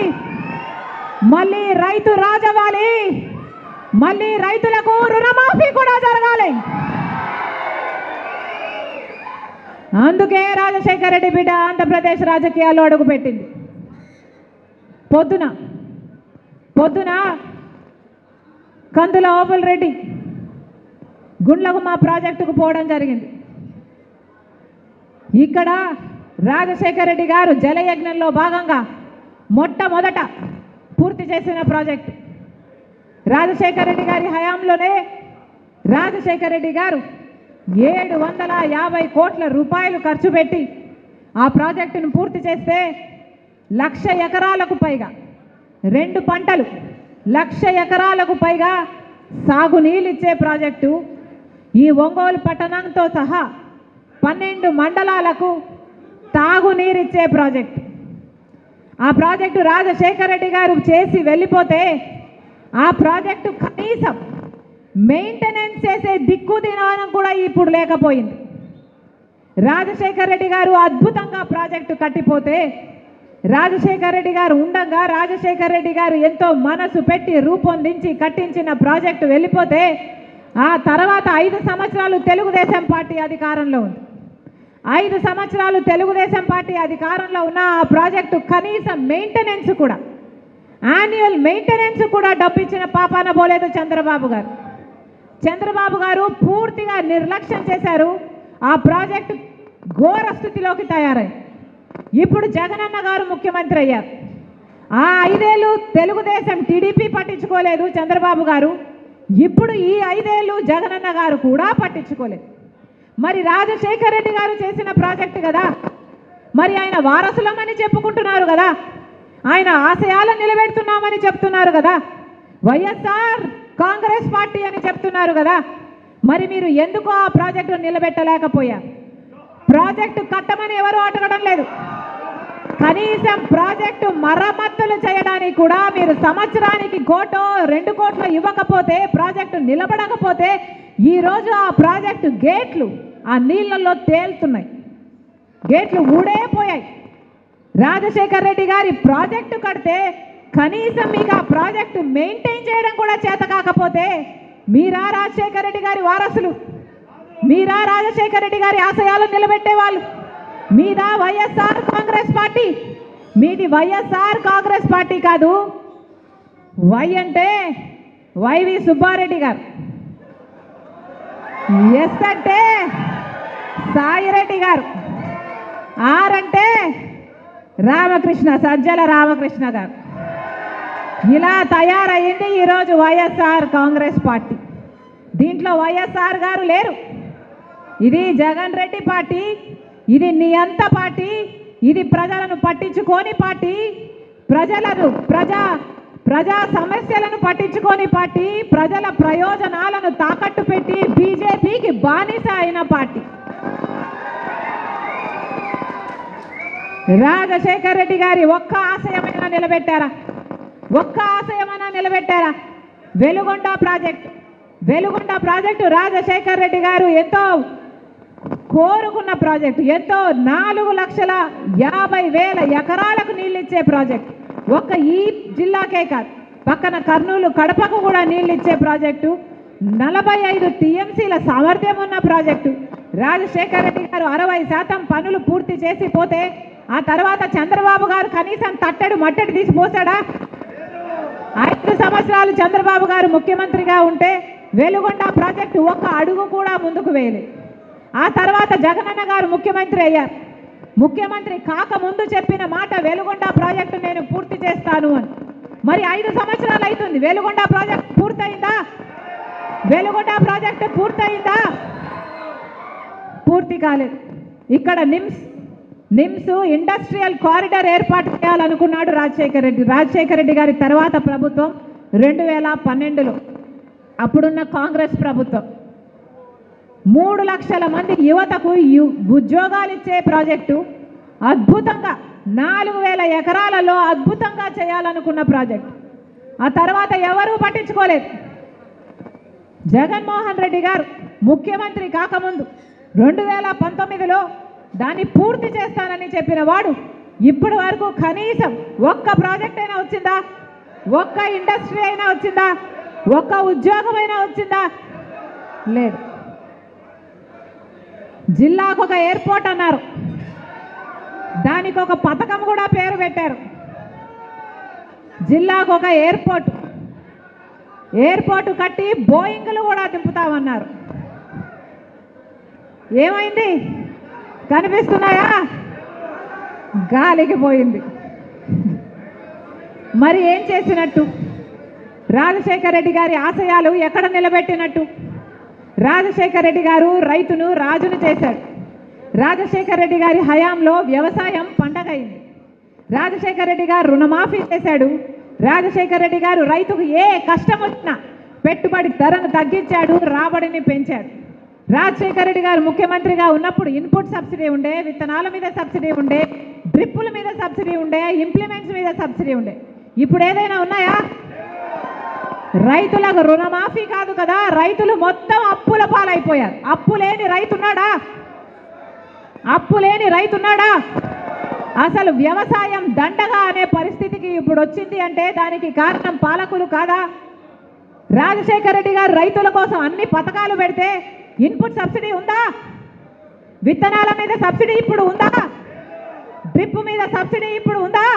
మళ్ళీ రైతు రాజవ్వాలి. మళ్ళీ రైతులకు రుణమాఫీ కూడా జరగాలి. అందుకే రాజశేఖర రెడ్డి బిడ్డ ఆంధ్రప్రదేశ్ రాజకీయాల్లో అడుగుపెట్టింది. పొద్దున కందుల ఓబుల్ రెడ్డి గుండ్లగుమ్మ ప్రాజెక్టుకు పోవడం జరిగింది. ఇక్కడ రాజశేఖర రెడ్డి గారు జలయజ్ఞంలో భాగంగా మొట్టమొదట పూర్తి చేసిన ప్రాజెక్టు. రాజశేఖర రెడ్డి గారి హయాంలోనే రాజశేఖర రెడ్డి గారు 750 కోట్ల రూపాయలు ఖర్చు పెట్టి ఆ ప్రాజెక్టును పూర్తి చేస్తే 1,00,000 ఎకరాలకు పైగా 2 పంటలు 1,00,000 ఎకరాలకు పైగా సాగునీళ్ళు ఇచ్చే ప్రాజెక్టు. ఈ ఒంగోలు పట్టణంతో సహా 12 మండలాలకు తాగునీరిచ్చే ప్రాజెక్టు. ఆ ప్రాజెక్టు రాజశేఖర రెడ్డి గారు చేసి వెళ్ళిపోతే ఆ ప్రాజెక్టు కనీసం మెయింటెనెన్స్ చేసే దిక్కు దినానం కూడా ఇప్పుడు లేకపోయింది. రాజశేఖర రెడ్డి గారు అద్భుతంగా ప్రాజెక్టు కట్టిపోతే, రాజశేఖర రెడ్డి గారు ఉండగా రాజశేఖర రెడ్డి గారు ఎంతో మనసు పెట్టి రూపొందించి కట్టించిన ప్రాజెక్టు వెళ్ళిపోతే ఆ తర్వాత 5 సంవత్సరాలు తెలుగుదేశం పార్టీ అధికారంలో ఉంది. 5 సంవత్సరాలు తెలుగుదేశం పార్టీ అధికారంలో ఉన్న ఆ ప్రాజెక్టు కనీసం మెయింటెనెన్స్ కూడా, యాన్యువల్ మెయింటెనెన్స్ కూడా డబ్బు ఇచ్చిన పాపాన పోలేదు చంద్రబాబు గారు. చంద్రబాబు గారు పూర్తిగా నిర్లక్ష్యం చేశారు. ఆ ప్రాజెక్టు ఘోర స్థితిలోకి తయారై ఇప్పుడు జగనన్న గారు ముఖ్యమంత్రి అయ్యారు. ఆ 5 ఏళ్ళు తెలుగుదేశం టీడీపీ పట్టించుకోలేదు చంద్రబాబు గారు. ఇప్పుడు ఈ 5 ఏళ్ళు జగనన్న గారు కూడా పట్టించుకోలేదు. మరి రాజశేఖర రెడ్డి గారు చేసిన ప్రాజెక్టు కదా, మరి ఆయన వారసులమని చెప్పుకుంటున్నారు కదా, ఆయన ఆశయాలను నిలబెడుతున్నామని చెప్తున్నారు కదా, వైఎస్ఆర్ కాంగ్రెస్ పార్టీ అని చెప్తున్నారు కదా, మరి మీరు ఎందుకు ఆ ప్రాజెక్టు నిలబెట్టలేకపోయారు? ప్రాజెక్టు కట్టమని ఎవరు అడగడం లేదు. కనీసం ప్రాజెక్టు మరమ్మతులు చేయడానికి కూడా మీరు సంవత్సరానికి 1 కోటో 2 కోట్లు ఇవ్వకపోతే, ప్రాజెక్టు నిలబడకపోతే ఈరోజు ఆ ప్రాజెక్టు గేట్లు ఆ నీళ్ళల్లో తేలుతున్నాయి, గేట్లు ఊడేపోయాయి. రాజశేఖర రెడ్డి గారి ప్రాజెక్టు కడితే కనీసం మీకు ఆ ప్రాజెక్టు మెయింటైన్ చేయడం కూడా చేత కాకపోతే మీరా రాజశేఖర రెడ్డి గారి వారసులు? మీరా రాజశేఖర రెడ్డి గారి ఆశయాలను నిలబెట్టే వాళ్ళు? మీదా వైఎస్ఆర్ కాంగ్రెస్ పార్టీ? మీది వైఎస్ఆర్ కాంగ్రెస్ పార్టీ కాదు. వై అంటే వైవి సుబ్బారెడ్డి గారు, ఎస్ అంటే సాయిరెడ్డి గారు, ఆర్ అంటే రామకృష్ణ, సజ్జల రామకృష్ణ గారు. ఇలా తయారయ్యింది ఈరోజు వైఎస్ఆర్ కాంగ్రెస్ పార్టీ. దీంట్లో వైఎస్ఆర్ గారు లేరు. ఇది జగన్ రెడ్డి పార్టీ, ఇది నియంత పార్టీ, ఇది ప్రజలను పట్టించుకోని పార్టీ, ప్రజా సమస్యలను పట్టించుకోని పార్టీ, ప్రజల ప్రయోజనాలను తాకట్టు పెట్టి బీజేపీకి బానిస అయిన పార్టీ. రాజశేఖర రెడ్డి గారి ఒక్క ఆశయమైనా నిలబెట్టారా? ఒక్క ఆశయమైనా నిలబెట్టారా? వెలుగొండ ప్రాజెక్టు రాజశేఖర రెడ్డి గారు ఎంతో కోరుకున్న ప్రాజెక్టు, ఎంతో 4,50,000 ఎకరాలకు నీళ్ళు ఇచ్చే ప్రాజెక్టు. ఒక్క ఈ జిల్లాకే కాదు, పక్కన కర్నూలు కడపకు కూడా నీళ్ళు ఇచ్చే ప్రాజెక్టు, 45 టీఎంసీల సామర్థ్యం ఉన్న ప్రాజెక్టు. రాజశేఖర రెడ్డి గారు 60% పనులు పూర్తి చేసి పోతే ఆ తర్వాత చంద్రబాబు గారు కనీసం తట్టెడు మట్టెడు తీసిపోసాడా? 5 సంవత్సరాలు చంద్రబాబు గారు ముఖ్యమంత్రిగా ఉంటే వెలుగొండ ప్రాజెక్టు ఒక్క అడుగు కూడా ముందుకు వేయలేదు. ఆ తర్వాత జగనన్న గారు ముఖ్యమంత్రి అయ్యారు. ముఖ్యమంత్రి కాకముందు చెప్పిన మాట వెలుగొండ ప్రాజెక్టు నేను పూర్తి చేస్తాను అని. మరి 5 సంవత్సరాలు అవుతుంది, వెలుగొండ ప్రాజెక్టు పూర్తయిందా? వెలుగొండ ప్రాజెక్టు పూర్తయిందా? పూర్తి కాలేదు. ఇక్కడ నిమ్స్ ఇండస్ట్రియల్ కారిడార్ ఏర్పాటు చేయాలనుకున్నాడు రాజశేఖర రెడ్డి గారి తర్వాత ప్రభుత్వం 2012లో అప్పుడున్న కాంగ్రెస్ ప్రభుత్వం 3 లక్షల మంది యువతకు ఉద్యోగాలు ఇచ్చే ప్రాజెక్టు, అద్భుతంగా 4000 ఎకరాలలో అద్భుతంగా చేయాలనుకున్న ప్రాజెక్టు. ఆ తర్వాత ఎవరూ పట్టించుకోలేదు. జగన్మోహన్ రెడ్డి గారు ముఖ్యమంత్రి కాకముందు 2019లో దాన్ని పూర్తి చేస్తానని చెప్పిన వాడు ఇప్పటి వరకు కనీసం ఒక్క ప్రాజెక్ట్ అయినా వచ్చిందా? ఒక్క ఇండస్ట్రీ అయినా వచ్చిందా? ఒక్క ఉద్యోగం అయినా వచ్చిందా? లేదు. జిల్లాకు ఒక ఎయిర్పోర్ట్ అన్నారు, దానికి ఒక పథకం కూడా పేరు పెట్టారు. జిల్లాకు ఒక ఎయిర్పోర్ట్ కట్టి బోయింగ్లు కూడా దింపుతామన్నారు. ఏమైంది? కనిపిస్తున్నాయా? గాలికి పోయింది. మరి ఏం చేసినట్టు? రాజశేఖర రెడ్డి గారి ఆశయాలు ఎక్కడ నిలబెట్టినట్టు? రాజశేఖర రెడ్డి గారు రైతును రాజును చేశాడు. రాజశేఖర రెడ్డి గారి హయాంలో వ్యవసాయం పండగ అయింది. రాజశేఖర రెడ్డి గారు రుణమాఫీ చేశాడు. రాజశేఖర రెడ్డి గారు రైతుకు ఏ కష్టం వచ్చినా పెట్టుబడి ధరను తగ్గించాడు, రాబడిని పెంచాడు. రాజశేఖర రెడ్డి గారు ముఖ్యమంత్రిగా ఉన్నప్పుడు ఇన్పుట్ సబ్సిడీ ఉండే, విత్తనాల మీద సబ్సిడీ ఉండే, డ్రిప్పుల మీద సబ్సిడీ ఉండే, ఇంప్లిమెంట్స్ మీద సబ్సిడీ ఉండే. ఇప్పుడు ఏదైనా ఉన్నాయా? రైతులకు రుణమాఫీ కాదు కదా, రైతులు మొత్తం అప్పుల పాలైపోయారు. అప్పు లేని రైతున్నాడా? అసలు వ్యవసాయం దండగా అనే పరిస్థితికి ఇప్పుడు వచ్చింది అంటే దానికి కారణం పాలకులు కాదా? రాజశేఖర రెడ్డి గారు రైతుల కోసం అన్ని పథకాలు పెడితే ఇన్పుట్ సబ్సిడీ ఉందా? విత్తనాల మీద సబ్సిడీ ఇప్పుడు ఉందా? డ్రిప్ మీద సబ్సిడీ ఇప్పుడు ఉందా?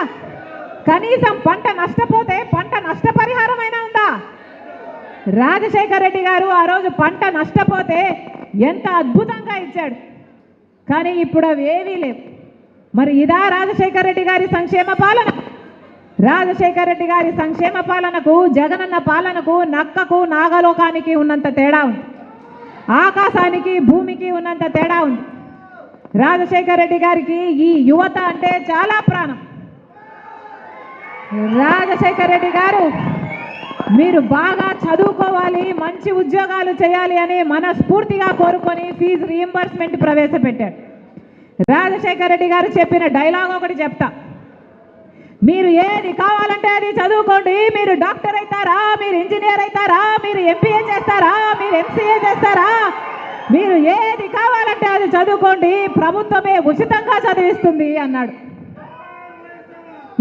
కనీసం పంట నష్టపోతే పంట నష్టపరిహారమైనా ఉందా? రాజశేఖర రెడ్డి గారు ఆ రోజు పంట నష్టపోతే ఎంత అద్భుతంగా ఇచ్చాడు, కానీ ఇప్పుడు అవి ఏవీ లేవు. మరి ఇదా రాజశేఖర రెడ్డి గారి సంక్షేమ పాలన? రాజశేఖర రెడ్డి గారి సంక్షేమ పాలనకు జగనన్న పాలనకు నక్కకు నాగలోకానికి ఉన్నంత తేడా ఉంది. ఆకాశానికి భూమికి ఉన్నంత తేడా ఉంది. రాజశేఖర రెడ్డి గారికి ఈ యువత అంటే చాలా ప్రాణం. రాజశేఖర రెడ్డి గారు మీరు బాగా చదువుకోవాలి, మంచి ఉద్యోగాలు చేయాలి అని మనస్ఫూర్తిగా కోరుకొని ఫీజు రీయింబర్స్మెంట్ ప్రవేశపెట్టాడు. రాజశేఖర రెడ్డి గారు చెప్పిన డైలాగ్ ఒకటి చెప్తా. మీరు ఏది కావాలంటే అది చదువుకోండి, మీరు డాక్టర్ అవుతారా, మీరు ఇంజనీర్ అవుతారా, మీరు ఎంపీఏ చేస్తారా, మీరు ఎంసీఏ చేస్తారా, మీరు ఏది కావాలంటే అది చదువుకోండి, ప్రభుత్వమే ఉచితంగా చదివిస్తుంది అన్నాడు.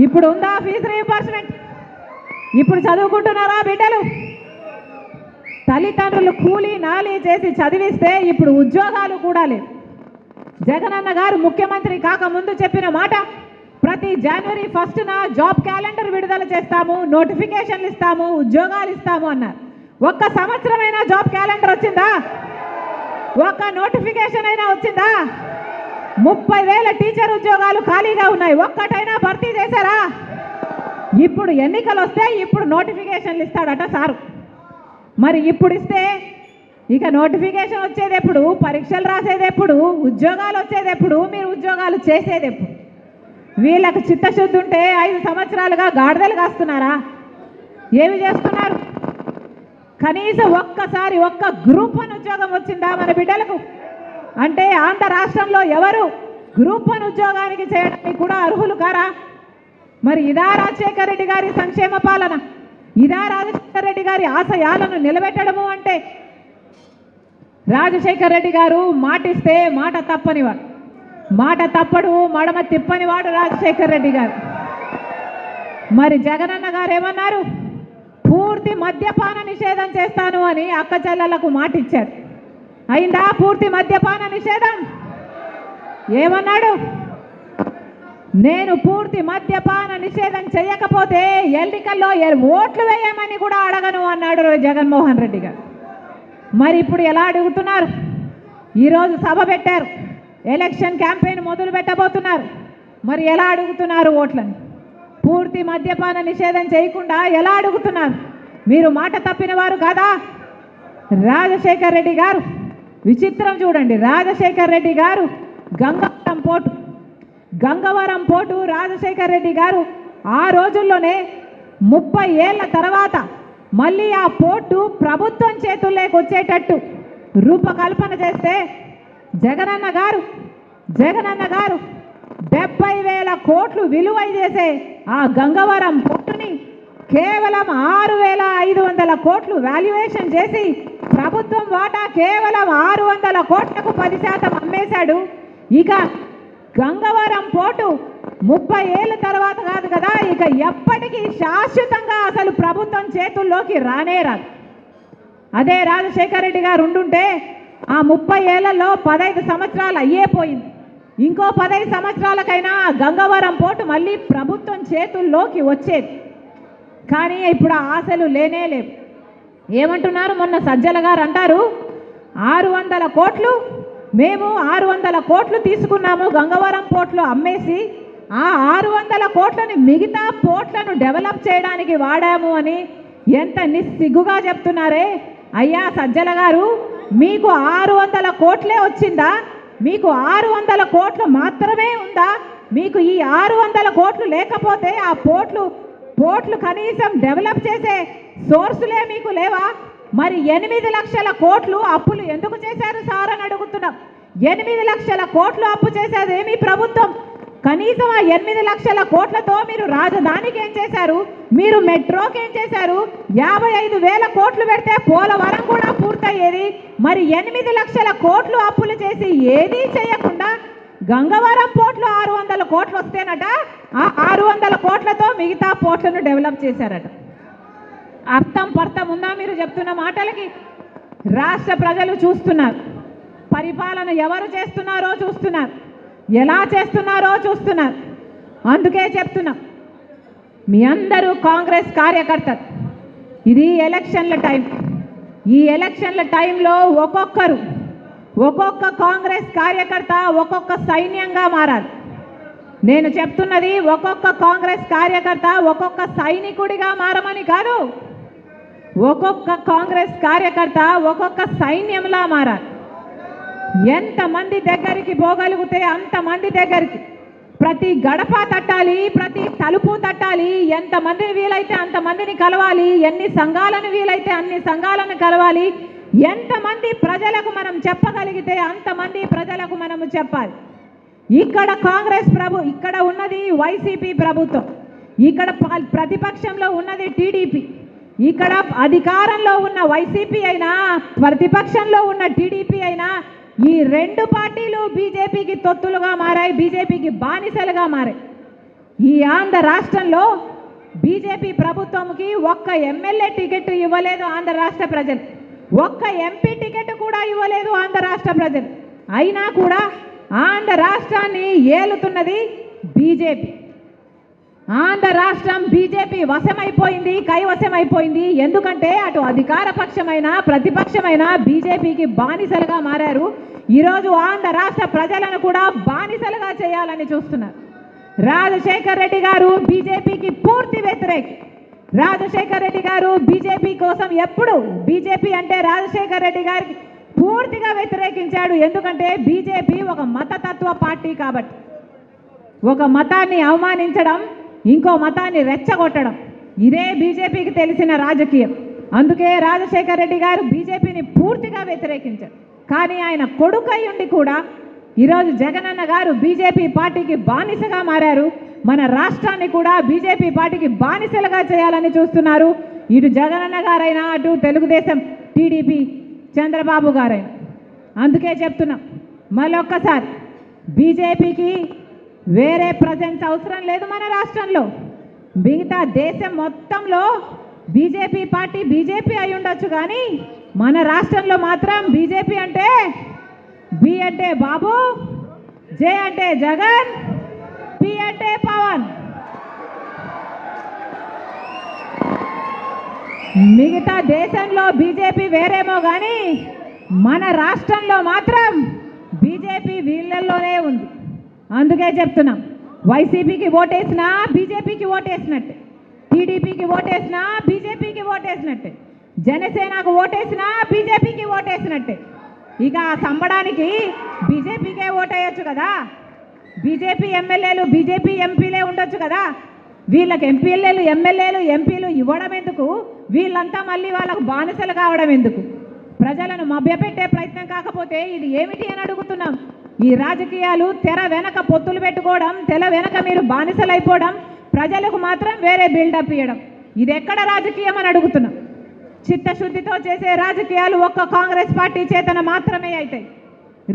ఇప్పుడు ఉందా ఫీజు రీయింబర్స్మెంట్? ఇప్పుడు చదువుకుంటున్నారా బిడ్డలు? తల్లిదండ్రులు కూలీ నాలి చేసి చదివిస్తే ఇప్పుడు ఉద్యోగాలు కూడా లేవు. జగనన్న గారు ముఖ్యమంత్రి కాకముందు చెప్పిన మాట, ప్రతి జనవరి 1న జాబ్ క్యాలెండర్ విడుదల చేస్తాము, నోటిఫికేషన్లు ఇస్తాము, ఉద్యోగాలు ఇస్తాము అన్నారు. ఒక్క సంవత్సరమైనా జాబ్ క్యాలెండర్ వచ్చిందా? ఒక్క నోటిఫికేషన్ అయినా వచ్చిందా? 30,000 టీచర్ ఉద్యోగాలు ఖాళీగా ఉన్నాయి, ఒక్కటైనా భర్తీ చేశారా? ఇప్పుడు ఎన్నికలు వస్తే ఇప్పుడు నోటిఫికేషన్లు ఇస్తాడట సారు. మరి ఇప్పుడు ఇస్తే ఇక నోటిఫికేషన్ వచ్చేది ఎప్పుడు? పరీక్షలు రాసేది ఎప్పుడు? ఉద్యోగాలు వచ్చేది ఎప్పుడు? మీరు ఉద్యోగాలు చేసేది ఎప్పుడు? వీళ్ళకు చిత్తశుద్ధి ఉంటే 5 సంవత్సరాలుగా గాడిదలు కాస్తున్నారా? ఏమి చేస్తున్నారు? కనీసం ఒక్కసారి ఒక్క గ్రూప్ 1 ఉద్యోగం వచ్చిందా మన బిడ్డలకు? అంటే ఆంధ్ర రాష్ట్రంలో ఎవరు గ్రూప్ 1 ఉద్యోగానికి చేయడానికి కూడా అర్హులు కారా? మరి ఇదా రాజశేఖర రెడ్డి గారి సంక్షేమ పాలన? ఇదా రాజశేఖర రెడ్డి గారి ఆశయాలను నిలబెట్టడము అంటే? రాజశేఖర రెడ్డి గారు మాటిస్తే మాట తప్పనివాడు, మాట తప్పడు మడమ తిప్పనివాడు రాజశేఖర రెడ్డి గారు. మరి జగనన్న గారు ఏమన్నారు? పూర్తి మద్యపాన నిషేధం చేస్తాను అని అక్క చెల్లెలకు మాట ఇచ్చాడు. అయిందా పూర్తి మద్యపాన నిషేధం? ఏమన్నాడు? నేను పూర్తి మద్యపాన నిషేధం చేయకపోతే ఎన్నికల్లో ఓట్లు వేయమని కూడా అడగను అన్నాడు జగన్మోహన్ రెడ్డి గారు. మరి ఇప్పుడు ఎలా అడుగుతున్నారు? ఈరోజు సభ పెట్టారు, ఎలక్షన్ క్యాంపెయిన్ మొదలు పెట్టబోతున్నారు. మరి ఎలా అడుగుతున్నారు ఓట్లని? పూర్తి మద్యపాన నిషేధం చేయకుండా ఎలా అడుగుతున్నారు? మీరు మాట తప్పిన వారు కాదా? రాజశేఖర్ రెడ్డి గారు విచిత్రం చూడండి. రాజశేఖర్ రెడ్డి గారు గంగవరం పోర్టు రాజశేఖర్ రెడ్డి గారు ఆ రోజుల్లోనే 30 ఏళ్ల తర్వాత మళ్ళీ ఆ పోర్టు ప్రభుత్వం చేతుల్లోకి వచ్చేటట్టు రూపకల్పన చేస్తే జగనన్న గారు 70,000 కోట్లు విలువ చేసే ఆ గంగవరం పోర్టుని కేవలం 6,500 కోట్లు వాల్యుయేషన్ చేసి ప్రభుత్వం వాటా కేవలం 600 కోట్లకు 10% అమ్మేశాడు. ఇక గంగవరం పోర్టు 30 ఏళ్ళ తర్వాత కాదు కదా, ఇక ఎప్పటికీ శాశ్వతంగా అసలు ప్రభుత్వం చేతుల్లోకి రానే రాదు. అదే రాజశేఖర్ రెడ్డి గారు ఉండుంటే ఆ 30 ఏళ్లలో 15 సంవత్సరాలు అయ్యే పోయింది. ఇంకో 15 సంవత్సరాలకైనా గంగవరం పోర్టు మళ్ళీ ప్రభుత్వం చేతుల్లోకి వచ్చేది. కానీ ఇప్పుడు ఆ ఆశలు లేనే లేవు. ఏమంటున్నారు? మొన్న సజ్జల గారు అంటారు 600 కోట్లు మేము 600 కోట్లు తీసుకున్నాము గంగవరం పోర్టులో అమ్మేసి, ఆ 600 కోట్లని మిగతా పోర్ట్లను డెవలప్ చేయడానికి వాడాము అని ఎంత నిస్సిగ్గుగా చెప్తున్నారే. అయ్యా సజ్జల గారు, మీకు 600 కోట్లే వచ్చిందా? మీకు 600 కోట్లు మాత్రమే ఉందా? మీకు ఈ 600 కోట్లు లేకపోతే ఆ పోర్ట్లు కనీసం డెవలప్ చేసే సోర్సులే మీకు లేవా? మరి 8 లక్షల కోట్లు అప్పులు ఎందుకు చేశారు సార్ అని అడుగుతున్నాం. 8 లక్షల కోట్లు అప్పు చేసేది ఏమి ప్రభుత్వం? కనీసం ఆ 8 లక్షల కోట్లతో మీరు రాజధానికి ఏం చేశారు? మీరు మెట్రోకి ఏం చేశారు? 55,000 కోట్లు పెడితే పోలవరం కూడా పూర్తయ్యేది. మరి 8 లక్షల కోట్లు అప్పులు చేసి ఏదీ చేయకుండా గంగవరం పోర్టులో 600 కోట్లు వస్తేనట ఆ 600 కోట్లతో మిగతా పోర్ట్లను డెవలప్ చేశారట. అర్థం పర్థం ఉందా మీరు చెప్తున్న మాటలకి? రాష్ట్ర ప్రజలు చూస్తున్నారు. పరిపాలన ఎవరు చేస్తున్నారో చూస్తున్నారు, ఎలా చేస్తున్నారో చూస్తున్నారు. అందుకే చెప్తున్నా, మీ అందరూ కాంగ్రెస్ కార్యకర్తలు, ఇది ఎలక్షన్ల టైం. ఈ ఎలక్షన్ల టైంలో ఒక్కొక్క కాంగ్రెస్ కార్యకర్త ఒక్కొక్క సైన్యంగా మారాలి. నేను చెప్తున్నది ఒక్కొక్క కాంగ్రెస్ కార్యకర్త ఒక్కొక్క సైనికుడిగా మారమని కాదు, ఒక్కొక్క కాంగ్రెస్ కార్యకర్త ఒక్కొక్క సైన్యంలా మారాలి. ఎంతమంది దగ్గరికి పోగలిగితే అంతమంది దగ్గరికి, ప్రతి గడప తట్టాలి, ప్రతి తలుపు తట్టాలి, ఎంతమందిని వీలైతే అంతమందిని కలవాలి, ఎన్ని సంఘాలను వీలైతే అన్ని సంఘాలను కలవాలి. ఎంతమంది ప్రజలకు మనం చెప్పగలిగితే అంతమంది ప్రజలకు మనము చెప్పాలి. ఇక్కడ ఇక్కడ ఉన్నది వైసీపీ ప్రభుత్వం, ఇక్కడ ప్రతిపక్షంలో ఉన్నది టీడీపీ. ఇక్కడ అధికారంలో ఉన్న వైసీపీ అయినా ప్రతిపక్షంలో ఉన్న టీడీపీ అయినా ఈ 2 పార్టీలు బీజేపీకి తొత్తులుగా మారాయి, బీజేపీకి బానిసలుగా మారాయి. ఈ ఆంధ్ర రాష్ట్రంలో బీజేపీ ప్రభుత్వంకి ఒక్క ఎమ్మెల్యే టికెట్ ఇవ్వలేదు ఆంధ్ర రాష్ట్ర ప్రజలు, ఒక్క ఎంపీ టికెట్ కూడా ఇవ్వలేదు ఆంధ్ర రాష్ట్ర ప్రజలు. అయినా కూడా ఆంధ్ర రాష్ట్రాన్ని ఏలుతున్నది బీజేపీ. ఆంధ్ర రాష్ట్రం బీజేపీ వశమైపోయింది, కైవశమైపోయింది. ఎందుకంటే అటు అధికార పక్షమైన ప్రతిపక్షమైన బీజేపీకి బానిసలుగా మారారు. ఈరోజు ఆంధ్ర రాష్ట్ర ప్రజలను కూడా బానిసలుగా చేయాలని చూస్తున్నారు. రాజశేఖర్ రెడ్డి గారు బీజేపీకి పూర్తి వ్యతిరేకి. రాజశేఖర్ రెడ్డి గారు బీజేపీ కోసం ఎప్పుడు, బీజేపీ అంటే రాజశేఖర్ రెడ్డి గారికి పూర్తిగా వ్యతిరేకించాడు. ఎందుకంటే బీజేపీ ఒక మతతత్వ పార్టీ కాబట్టి, ఒక మతాన్ని అవమానించడం, ఇంకో మతాన్ని రెచ్చగొట్టడం, ఇదే బీజేపీకి తెలిసిన రాజకీయం. అందుకే రాజశేఖర్ రెడ్డి గారు బీజేపీని పూర్తిగా వ్యతిరేకించారు. కానీ ఆయన కొడుకై ఉండి కూడా ఈరోజు జగనన్న గారు బీజేపీ పార్టీకి బానిసగా మారారు. మన రాష్ట్రాన్ని కూడా బీజేపీ పార్టీకి బానిసలుగా చేయాలని చూస్తున్నారు. ఇటు జగనన్న గారైనా అటు తెలుగుదేశం టీడీపీ చంద్రబాబు గారైనా. అందుకే చెప్తున్నాం, మళ్ళొక్కసారి బీజేపీకి వేరే ప్రజెన్స్ అవసరం లేదు మన రాష్ట్రంలో. మిగతా దేశం మొత్తంలో బీజేపీ పార్టీ బీజేపీ అయి ఉండొచ్చు, కానీ మన రాష్ట్రంలో మాత్రం బీజేపీ అంటే బి అంటే బాబు, జే అంటే జగన్, పి అంటే పవన్. మిగతా దేశంలో బీజేపీ వేరేమో కానీ మన రాష్ట్రంలో మాత్రం బీజేపీ వీళ్ళల్లోనే ఉంది. అందుకే చెప్తున్నాం, వైసీపీకి ఓటేసినా బీజేపీకి ఓటేసినట్టే, టీడీపీకి ఓటేసినా బీజేపీకి ఓటేసినట్టే, జనసేనకు ఓటేసినా బీజేపీకి ఓటేసినట్టే. ఇక సంబడానికి బీజేపీకే ఓటేయచ్చు కదా, బీజేపీ ఎమ్మెల్యేలు బీజేపీ ఎంపీలే ఉండొచ్చు కదా. వీళ్ళకి ఎమ్మెల్యేలు ఎంపీలు ఇవ్వడం ఎందుకు? వీళ్ళంతా మళ్ళీ వాళ్ళకు బానిసలు కావడం ఎందుకు? ప్రజలను మభ్యపెట్టే ప్రయత్నం కాకపోతే ఇది ఏమిటి అని అడుగుతున్నాం. ఈ రాజకీయాలు తెర వెనక పొత్తులు పెట్టుకోవడం, తెర వెనక మీరు బానిసలు అయిపోవడం, ప్రజలకు మాత్రం వేరే బిల్డప్ ఇవ్వడం, ఇది ఎక్కడ రాజకీయం అని అడుగుతున్నాం. చిత్తశుద్ధితో చేసే రాజకీయాలు ఒక్క కాంగ్రెస్ పార్టీ చేతన మాత్రమే అవుతాయి.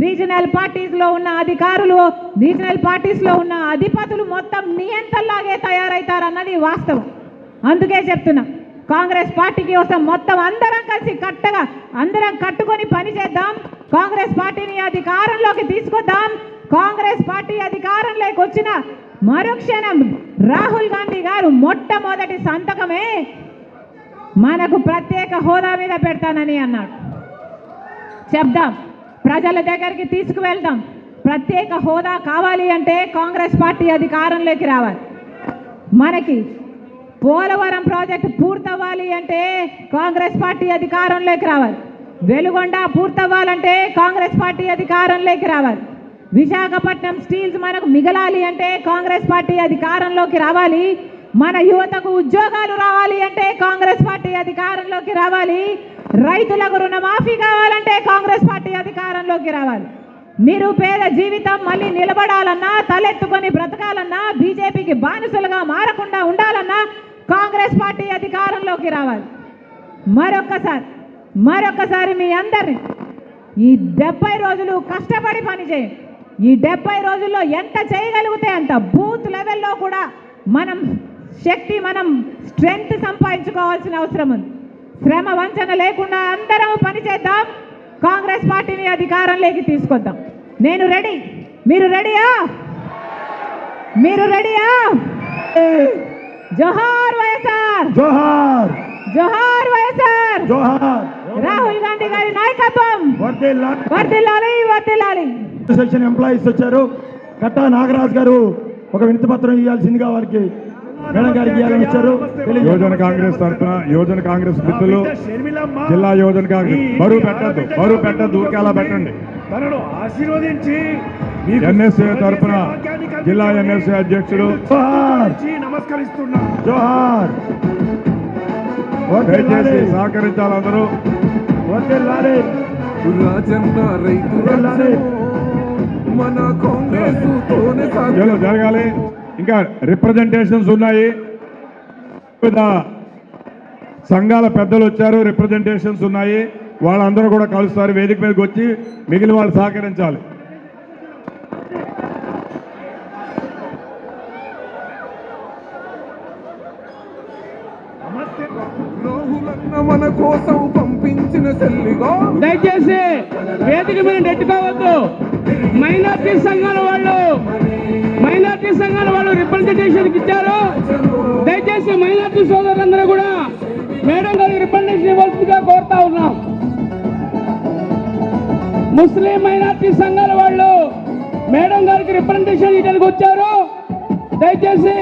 రీజనల్ పార్టీస్లో ఉన్న అధికారులు, రీజనల్ పార్టీస్లో ఉన్న అధిపతులు మొత్తం నియంతల్లాగే తయారవుతారన్నది వాస్తవం. అందుకే చెప్తున్నా, కాంగ్రెస్ పార్టీకి కోసం మొత్తం అందరం కలిసి అందరం కట్టుకొని పనిచేద్దాం. కాంగ్రెస్ పార్టీని అధికారంలోకి తీసుకొద్దాం. కాంగ్రెస్ పార్టీ అధికారంలోకి వచ్చిన మరుక్షణం రాహుల్ గాంధీ గారు మొట్టమొదటి సంతకమే మనకు ప్రత్యేక హోదా మీద పెడతానని అన్నాడు. చెప్దాం, ప్రజల దగ్గరికి తీసుకువెళ్దాం. ప్రత్యేక హోదా కావాలి అంటే కాంగ్రెస్ పార్టీ అధికారంలోకి రావాలి. మనకి పోలవరం ప్రాజెక్టు పూర్తవ్వాలి అంటే కాంగ్రెస్ పార్టీ అధికారంలోకి రావాలి. వెలుగొండ పూర్తవ్వాలంటే కాంగ్రెస్ పార్టీ అధికారంలోకి రావాలి. విశాఖపట్నం స్టీల్స్ మనకు మిగలాలి అంటే కాంగ్రెస్ పార్టీ అధికారంలోకి రావాలి. మన యువతకు ఉద్యోగాలు రావాలి అంటే కాంగ్రెస్ పార్టీ అధికారంలోకి రావాలి. రైతులకు రుణమాఫీ కావాలంటే కాంగ్రెస్ పార్టీ అధికారంలోకి రావాలి. నిరుపేద జీవితం మళ్ళీ నిలబడాలన్నా, తలెత్తుకొని బ్రతకాలన్నా, బీజేపీకి బానిసలుగా మారకుండా ఉండాలన్నా కాంగ్రెస్ పార్టీ అధికారంలోకి రావాలి. మరొక్కసారి మీ అందరినీ ఈ 70 రోజులు కష్టపడి పనిచేయండి. ఈ 70 రోజుల్లో ఎంత చేయగలిగితే అంత బూత్ లెవెల్లో కూడా మనం స్ట్రెంగ్త్ సంపాదించుకోవాల్సిన అవసరం ఉంది. శ్రమ వంచన లేకుండా అందరం పనిచేద్దాం. కాంగ్రెస్ పార్టీని అధికారంలోకి తీసుకొద్దాం. నేను రెడీ, మీరు రెడీయా? జోహార్ వైఎస్ఆర్, జోహార్ జోహార్ వైఎస్ఆర్, జోహార్. రాహుల్ గాంధీ గారి నాయకత్వం వర్ధిల్లాలి. అసోసియేషన్ ఎంప్లాయీస్ వచ్చారు. కట్టా నాగరాజు గారు ఒక వినతి పత్రం ఇవ్వాల్సిందిగా వారికి మేడం గారికి ఇవ్వాలని వచ్చారు. యువజన కాంగ్రెస్ తరఫున యువజన కాంగ్రెస్ మిత్రులు, జిల్లా యువజన కాంగ్రెస్ బరువు పెట్టద్దు ఊరికే అలా పెట్టండి. తనను ఆశీర్వదించి ఎన్ఎస్ఏ తరఫున జిల్లా ఎన్ఎస్ఏ అధ్యక్షుడు నమస్కరిస్తున్నా. జోహార్. దయచేసి సహకరించాలి అందరూ. రాజన్న రైతు మన కాంగ్రెస్ జరగాలి. ఇంకా రిప్రజెంటేషన్స్ ఉన్నాయి. వివిధ సంఘాల పెద్దలు వచ్చారు, రిప్రజెంటేషన్స్ ఉన్నాయి. వాళ్ళందరూ కూడా కలుస్తారు. వేదిక మీదకి వచ్చి మిగిలిన వాళ్ళు సహకరించాలి. రాహులన్న మన కోసం పంపించిన చెల్లిగా దయచేసి వేదిక మీద నెట్టుకోవద్దు. మైనార్టీ సంఘాల వాళ్ళు రిప్రజెంటేషన్ ఇచ్చారు. దయచేసి మైనార్టీ సోదరులందరూ కూడా మేడం గారికి రిప్రజెంటేషన్ ఇవ్వాల్సిందిగా కోరుతా ఉన్నాం. ముస్లిం మైనార్టీ సంఘాల వాళ్ళు మేడం గారికి రిప్రజెంటేషన్ ఇవ్వడానికి వచ్చారు. దయచేసి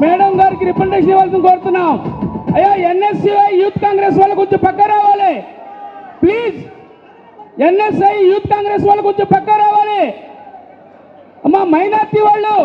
మేడం గారికి రిప్రజెంటేషన్ ఇవ్వాల్సింది కోరుతున్నాం. అయ్యా, ఎన్ఎస్యుఐ యూత్ కాంగ్రెస్ వాళ్ళు కొంచెం పక్క రావాలి ప్లీజ్. ఎన్ఎస్ఐ యూత్ కాంగ్రెస్ వాళ్ళు కొంచెం పక్క రావాలి. అమ్మా మైనార్టీ వాళ్ళు